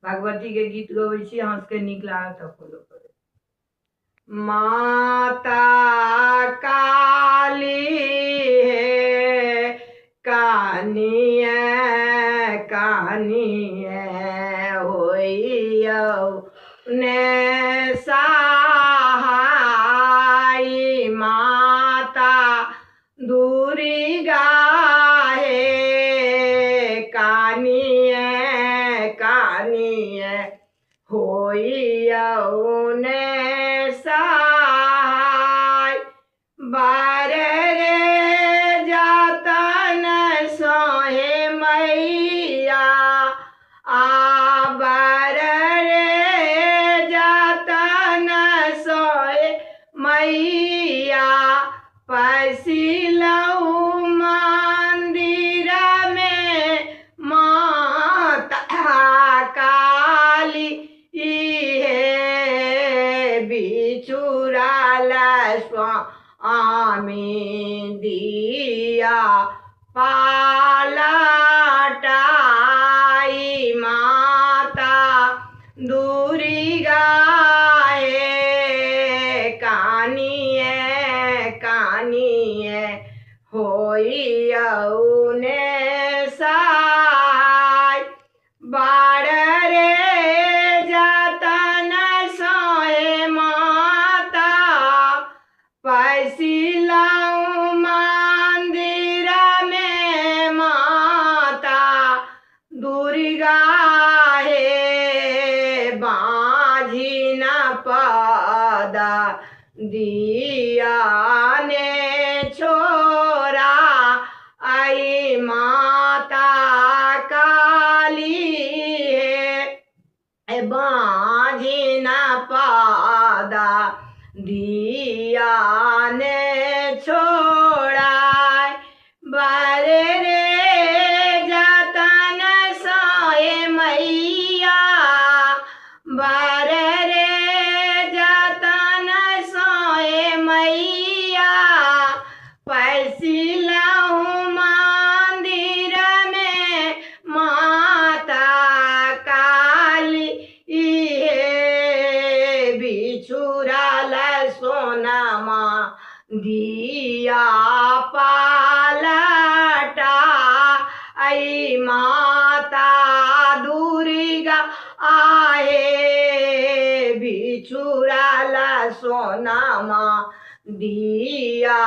भगवती के गीत गबै छी, अहाँ सबके नीक लागत तऽ फॉलो करू। माता काली है कानिए कानिए होइयौ ने सहाय। माता दुर्गा है कानिए कानिए होइयौ ने सहाय। बार रे जतन सोहे मैया आबर रे जतन सोहे मैया पसिलऊ मंदिर में माता काली इहे बिचुराल स्वामी दिया पालटाई। माता दुर्गा है कानिए कानिए होइयौ ने सहाय। बार रे जतन सोहे माता पसिलऊ मंदिर में माता दुर्गा है बाझी न पदा दिया ने छोरा आई। माता काली है बाझी न पदा दिया ने छोड़ा। बारे रे जतन सोहे मैया बारे रे जतन सोहे मैया पसिलऊ मंदिर में माता काली इहे बिछुराल सोनमा दिया पालटा आई। माता दुर्गा आहे बिछुराल सोनमा दिया